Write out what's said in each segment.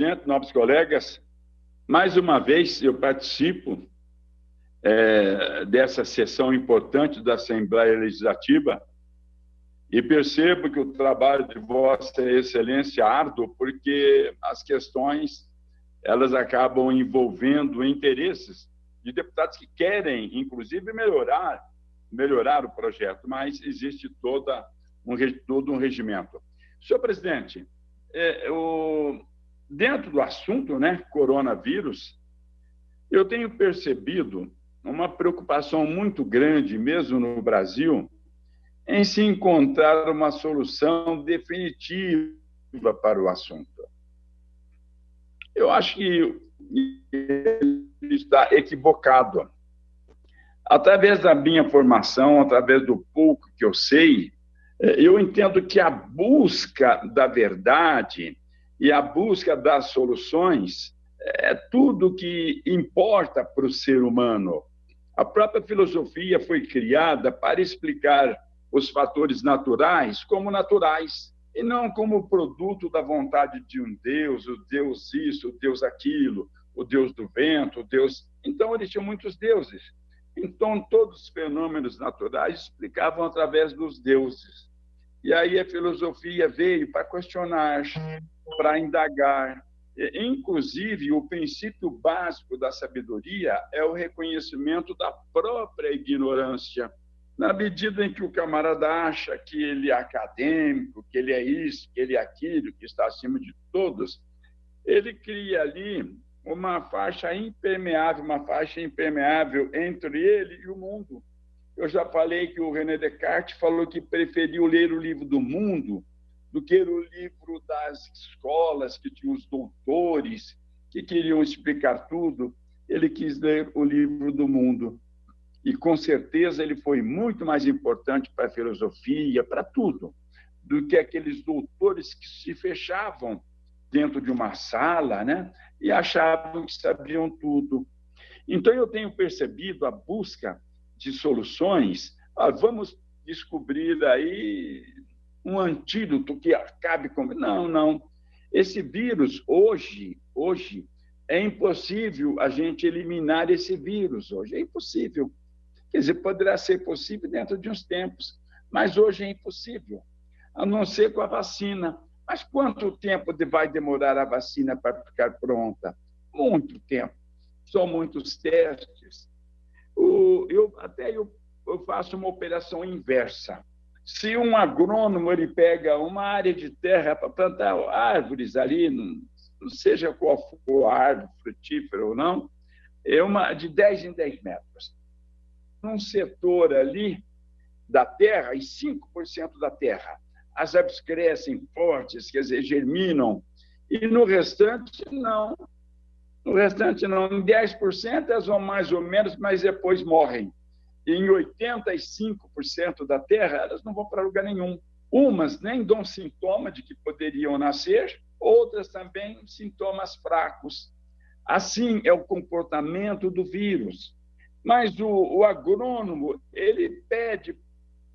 presidente, nobres colegas, mais uma vez eu participo dessa sessão importante da Assembleia Legislativa e percebo que o trabalho de Vossa Excelência é árduo, porque as questões elas acabam envolvendo interesses de deputados que querem, inclusive, melhorar o projeto, mas existe todo um regimento. Senhor presidente, dentro do assunto, coronavírus, eu tenho percebido uma preocupação muito grande, mesmo no Brasil, em se encontrar uma solução definitiva para o assunto. Eu acho que ele está equivocado. Através da minha formação, através do pouco que eu sei, eu entendo que a busca da verdade e a busca das soluções é tudo que importa para o ser humano. A própria filosofia foi criada para explicar os fatores naturais como naturais, e não como produto da vontade de um Deus, o Deus isso, o Deus aquilo, o Deus do vento, o Deus... Então, eles tinham muitos deuses. Então, todos os fenômenos naturais explicavam através dos deuses. E aí a filosofia veio para questionar, para indagar. Inclusive, o princípio básico da sabedoria é o reconhecimento da própria ignorância. Na medida em que o camarada acha que ele é acadêmico, que ele é isso, que ele é aquilo, que está acima de todos, ele cria ali uma faixa impermeável entre ele e o mundo. Eu já falei que o René Descartes falou que preferiu ler o livro do mundo do que o livro das escolas, que tinham os doutores, que queriam explicar tudo. Ele quis ler o livro do mundo. E, com certeza, ele foi muito mais importante para a filosofia, para tudo, do que aqueles doutores que se fechavam dentro de uma sala, e achavam que sabiam tudo. Então, eu tenho percebido a busca de soluções. Vamos descobrir aí um antídoto que acabe com... Não. Esse vírus, hoje, é impossível a gente eliminar esse vírus. Hoje é impossível. Quer dizer, poderá ser possível dentro de uns tempos, mas hoje é impossível, a não ser com a vacina. Mas quanto tempo vai demorar a vacina para ficar pronta? Muito tempo. São muitos testes. Eu faço uma operação inversa. Se um agrônomo ele pega uma área de terra para plantar árvores ali, não seja qual for a árvore, frutífera ou não, é uma de 10 em 10 metros. Num setor ali da terra, e 5% da terra, as aves crescem fortes, quer dizer, germinam, e no restante, não. No restante, não. Em 10%, elas vão mais ou menos, mas depois morrem. E em 85% da terra, elas não vão para lugar nenhum. Umas nem dão sintoma de que poderiam nascer, outras também sintomas fracos. Assim é o comportamento do vírus. Mas o agrônomo, ele pede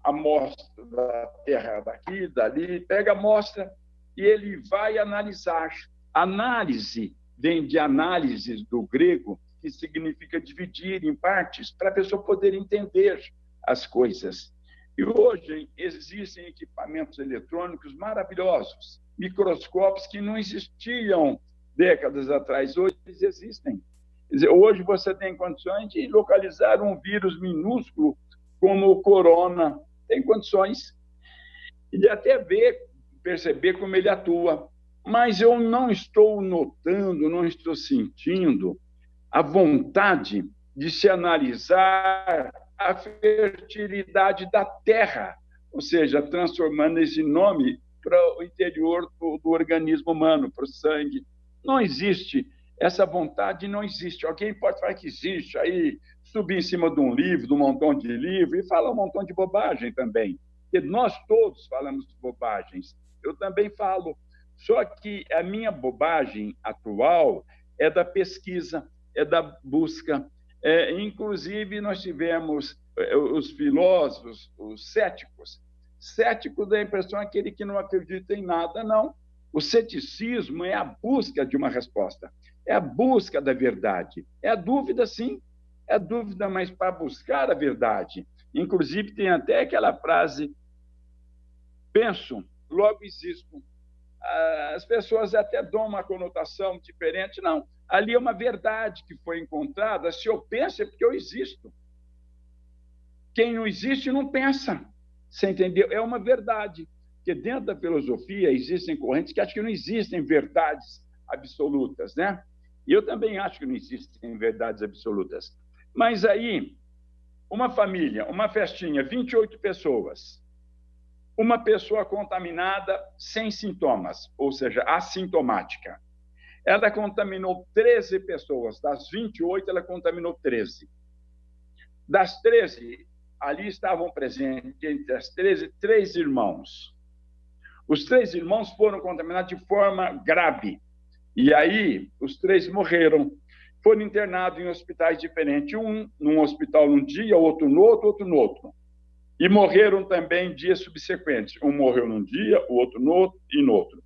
a amostra da terra daqui, dali, pega a amostra e ele vai analisar. Análise vem de análises do grego, que significa dividir em partes, para a pessoa poder entender as coisas. E hoje existem equipamentos eletrônicos maravilhosos, microscópios que não existiam décadas atrás, hoje eles existem. Quer dizer, hoje você tem condições de localizar um vírus minúsculo como o corona, tem condições, e até perceber como ele atua. Mas eu não estou notando, não estou sentindo a vontade de se analisar a fertilidade da terra, ou seja, transformando esse nome para o interior do organismo humano, para o sangue. Não existe. Essa vontade não existe. Alguém pode falar que existe, aí subir em cima de um livro, de um montão de livro, e falar um montão de bobagem também. Porque nós todos falamos de bobagens. Eu também falo. Só que a minha bobagem atual é da pesquisa, é da busca. Inclusive, nós tivemos os filósofos, os céticos. Cético dá a impressão aquele que não acredita em nada, não. O ceticismo é a busca de uma resposta, é a busca da verdade. É a dúvida, sim, é a dúvida, mas para buscar a verdade. Inclusive, tem até aquela frase: penso, logo existo. As pessoas até dão uma conotação diferente. Não, ali é uma verdade que foi encontrada. Se eu penso, é porque eu existo. Quem não existe não pensa. Você entendeu? É uma verdade. Porque dentro da filosofia existem correntes que acham que não existem verdades absolutas, né? E eu também acho que não existem verdades absolutas. Mas aí, uma família, uma festinha, 28 pessoas, uma pessoa contaminada sem sintomas, ou seja, assintomática. Ela contaminou 13 pessoas. Das 28, ela contaminou 13. Das 13, ali estavam presentes, entre as 13, 3 irmãos. Os 3 irmãos foram contaminados de forma grave. E aí, os 3 morreram. Foram internados em hospitais diferentes. Um num hospital num dia, outro no outro. E morreram também em dias subsequentes. Um morreu num dia, o outro no outro e no outro.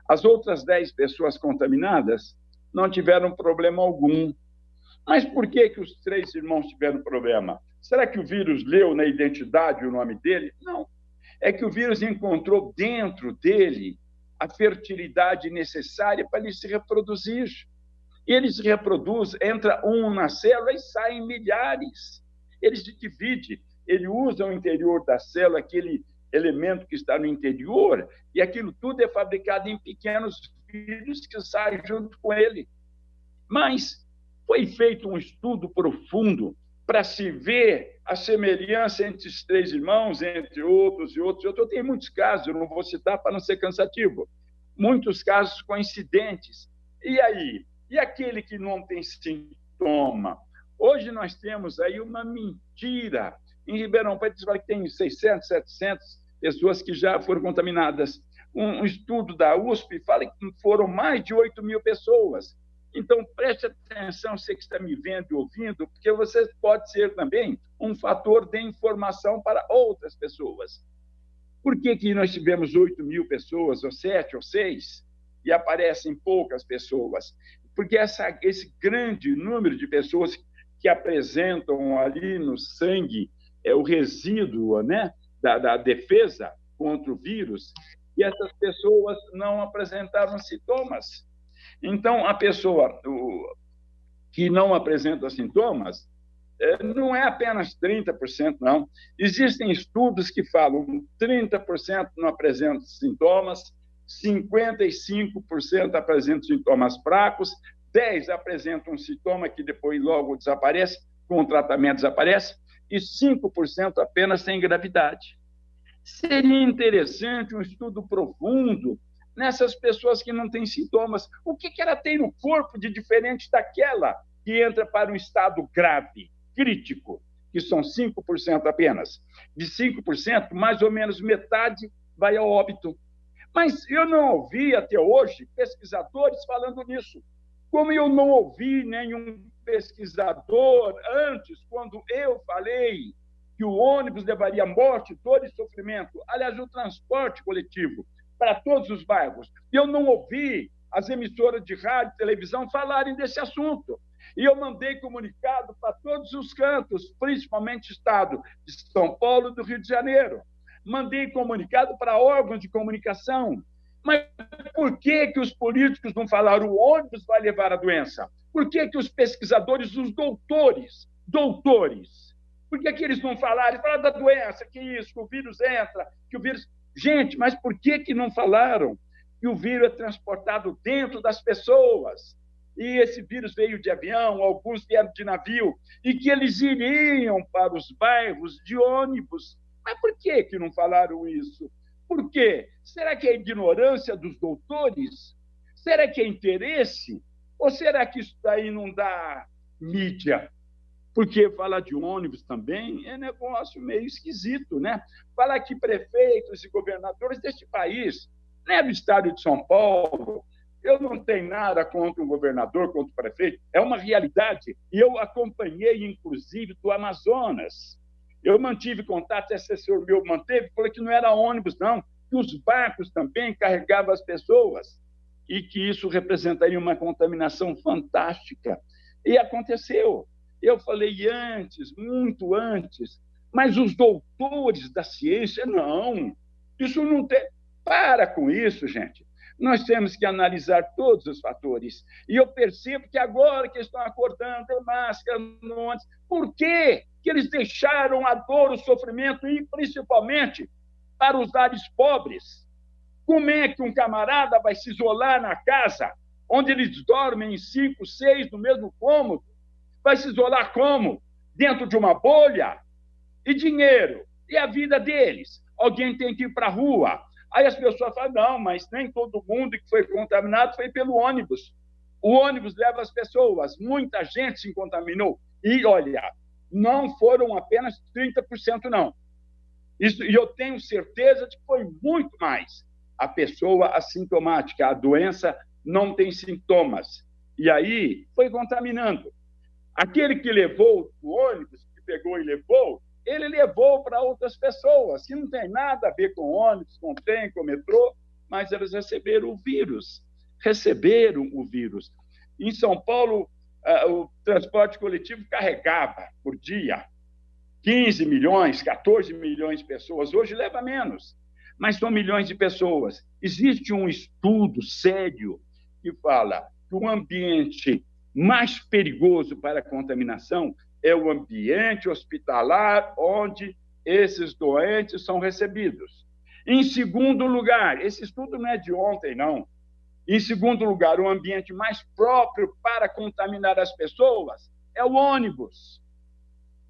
As outras 10 pessoas contaminadas não tiveram problema algum. Mas por que os 3 irmãos tiveram problema? Será que o vírus leu na identidade o nome dele? Não. É que o vírus encontrou dentro dele a fertilidade necessária para ele se reproduzir. E ele se reproduz, entra um na célula e saem milhares. Ele se divide, ele usa o interior da célula, aquele elemento que está no interior, e aquilo tudo é fabricado em pequenos vírus que saem junto com ele. Mas foi feito um estudo profundo para se ver a semelhança entre os 3 irmãos, entre outros e outros. Eu tenho muitos casos, eu não vou citar para não ser cansativo. Muitos casos coincidentes. E aí? E aquele que não tem sintoma? Hoje nós temos aí uma mentira. Em Ribeirão Preto, fala que tem 600, 700 pessoas que já foram contaminadas. Um estudo da USP fala que foram mais de 8.000 pessoas. Então, preste atenção, você que está me vendo e ouvindo, porque você pode ser também um fator de informação para outras pessoas. Por que nós tivemos 8.000 pessoas, ou 7, ou 6, e aparecem poucas pessoas? Porque esse grande número de pessoas que apresentam ali no sangue o resíduo, né, da defesa contra o vírus, e essas pessoas não apresentaram sintomas. Então, a pessoa que não apresenta sintomas não é apenas 30%, não. Existem estudos que falam que 30% não apresentam sintomas, 55% apresentam sintomas fracos, 10% apresentam um sintoma que depois logo desaparece, com o tratamento desaparece, e 5% apenas têm gravidade. Seria interessante um estudo profundo nessas pessoas que não têm sintomas. O que ela tem no corpo de diferente daquela que entra para um estado grave, crítico, que são 5% apenas. De 5%, mais ou menos metade vai ao óbito. Mas eu não ouvi até hoje pesquisadores falando nisso. Como eu não ouvi nenhum pesquisador antes, quando eu falei que o ônibus levaria morte, dor e sofrimento, aliás, o transporte coletivo, para todos os bairros. Eu não ouvi as emissoras de rádio e televisão falarem desse assunto. E eu mandei comunicado para todos os cantos, principalmente estado de São Paulo e do Rio de Janeiro. Mandei comunicado para órgãos de comunicação. Mas por que os políticos não falaram o ônibus vai levar a doença? Por que os pesquisadores, os doutores, por que eles não falaram? Falaram da doença, que isso, que o vírus entra, que o vírus... Gente, mas por que não falaram que o vírus é transportado dentro das pessoas? E esse vírus veio de avião, alguns vieram de navio, e que eles iriam para os bairros de ônibus. Mas por que não falaram isso? Por quê? Será que é ignorância dos doutores? Será que é interesse? Ou será que isso daí não dá mídia? Porque falar de ônibus também é negócio meio esquisito, né? Falar que prefeitos e governadores deste país, né, do estado de São Paulo, eu não tenho nada contra o governador, contra o prefeito, é uma realidade. E eu acompanhei, inclusive, do Amazonas. Eu mantive contato, esse assessor meu manteve, falou que não era ônibus, não, que os barcos também carregavam as pessoas e que isso representaria uma contaminação fantástica. E aconteceu. Eu falei antes, muito antes, mas os doutores da ciência, não. Isso não tem... Para com isso, gente. Nós temos que analisar todos os fatores. E eu percebo que agora que estão acordando, máscara, por quê que eles deixaram a dor, o sofrimento, e principalmente para os lares pobres? Como é que um camarada vai se isolar na casa, onde eles dormem em 5, 6 no mesmo cômodo? Vai se isolar como? Dentro de uma bolha? E dinheiro? E a vida deles? Alguém tem que ir para a rua. Aí as pessoas falam, não, mas nem todo mundo que foi contaminado foi pelo ônibus. O ônibus leva as pessoas, muita gente se contaminou. E, olha, não foram apenas 30%, não. Isso, e eu tenho certeza de que foi muito mais. A pessoa assintomática, a doença não tem sintomas. E aí foi contaminando. Aquele que levou o ônibus, que pegou e levou, ele levou para outras pessoas, que não tem nada a ver com ônibus, com trem, com metrô, mas eles receberam o vírus. Receberam o vírus. Em São Paulo, o transporte coletivo carregava por dia 15 milhões, 14 milhões de pessoas. Hoje leva menos, mas são milhões de pessoas. Existe um estudo sério que fala que o ambiente mais perigoso para a contaminação é o ambiente hospitalar onde esses doentes são recebidos. Em segundo lugar, esse estudo não é de ontem, não. Em segundo lugar, o ambiente mais próprio para contaminar as pessoas é o ônibus.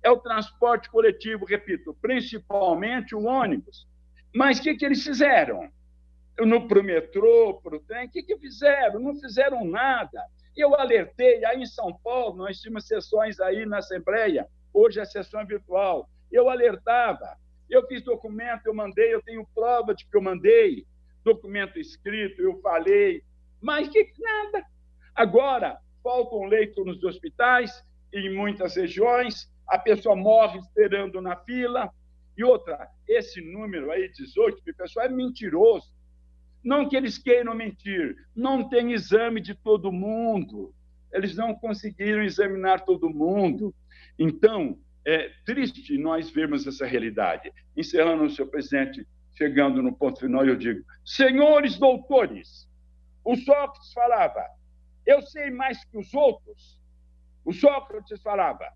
É o transporte coletivo, repito, principalmente o ônibus. Mas o que eles fizeram? Para o metrô, para o trem, o que fizeram? Não fizeram nada. Eu alertei, aí em São Paulo, nós tínhamos sessões aí na Assembleia, hoje a sessão é virtual, eu alertava, eu fiz documento, eu mandei, eu tenho prova de que eu mandei, documento escrito, eu falei, mas que nada. Agora, faltam leitos nos hospitais, em muitas regiões, a pessoa morre esperando na fila, e outra, esse número aí, 18 mil pessoas, é mentiroso. Não que eles queiram mentir, não tem exame de todo mundo, eles não conseguiram examinar todo mundo. Então, é triste nós vermos essa realidade. Encerrando, senhor presidente, chegando no ponto final, eu digo, senhores doutores, o Sócrates falava, eu sei mais que os outros. O Sócrates falava,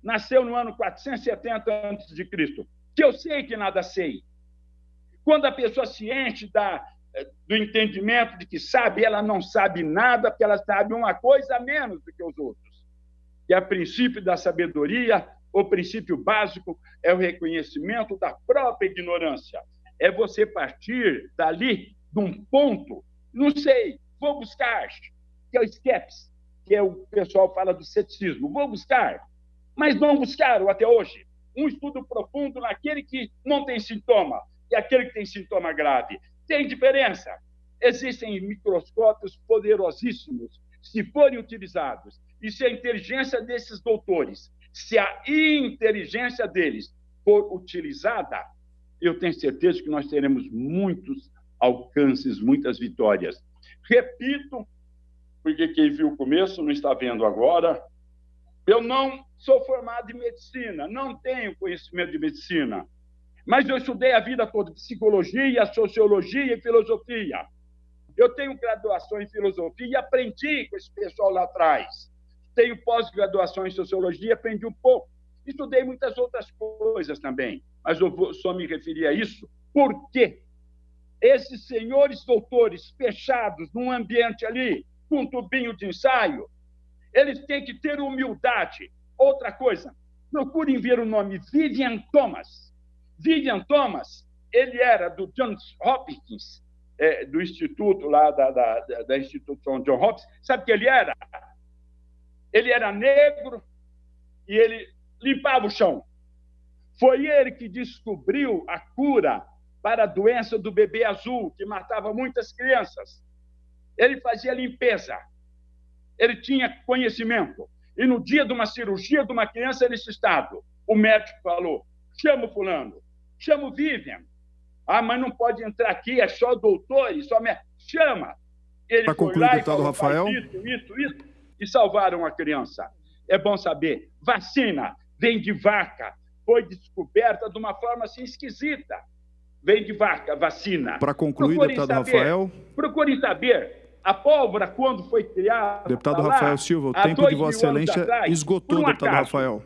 nasceu no ano 470 a.C., que eu sei que nada sei. Quando a pessoa se enche do entendimento de que sabe, ela não sabe nada, porque ela sabe uma coisa a menos do que os outros. E a princípio da sabedoria, o princípio básico é o reconhecimento da própria ignorância. É você partir dali, de um ponto, não sei, vou buscar, que é o skepsis, que é o pessoal fala do ceticismo, vou buscar, mas não buscaram até hoje um estudo profundo naquele que não tem sintoma e aquele que tem sintoma grave. Tem diferença. Existem microscópios poderosíssimos, se forem utilizados, e se a inteligência desses doutores, se a inteligência deles for utilizada, eu tenho certeza que nós teremos muitos alcances, muitas vitórias. Repito, porque quem viu o começo não está vendo agora, eu não sou formado em medicina, não tenho conhecimento de medicina, mas eu estudei a vida toda psicologia, sociologia e filosofia. Eu tenho graduação em filosofia e aprendi com esse pessoal lá atrás. Tenho pós-graduação em sociologia, aprendi um pouco. Estudei muitas outras coisas também, mas eu vou só me referir a isso, porque esses senhores doutores fechados num ambiente ali, com um tubinho de ensaio, eles têm que ter humildade. Outra coisa, procurem ver o nome Vivian Thomas. Vivian Thomas, ele era do Johns Hopkins, do instituto lá da instituição John Hopkins. Sabe o que ele era? Ele era negro e ele limpava o chão. Foi ele que descobriu a cura para a doença do bebê azul, que matava muitas crianças. Ele fazia limpeza. Ele tinha conhecimento. E no dia de uma cirurgia de uma criança nesse estado, o médico falou, chama o fulano, chama o Vivian. Ah, mas não pode entrar aqui, é só doutores, só me... Chama. Ele Para foi concluir, lá deputado e falou, Rafael. isso, e salvaram a criança. É bom saber. Vacina vem de vaca. Foi descoberta de uma forma assim esquisita. Vem de vaca, vacina. Para concluir, deputado Rafael. Procurem saber. A pólvora, quando foi criada... Deputado Rafael Silva, o tempo de Vossa Excelência esgotou, deputado Rafael.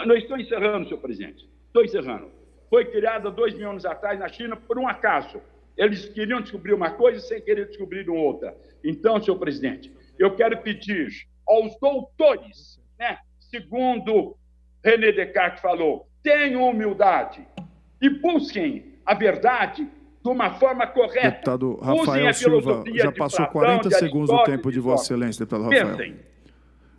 Não estou encerrando, senhor presidente. Estou encerrando. Foi criada 2.000 anos atrás na China por um acaso. Eles queriam descobrir uma coisa sem querer descobrir outra. Então, senhor presidente, eu quero pedir aos doutores, né, segundo René Descartes falou, tenham humildade e busquem a verdade de uma forma correta. Deputado Rafael Silva, já passou 40 segundos do tempo de Vossa Excelência, deputado Rafael. Pensem.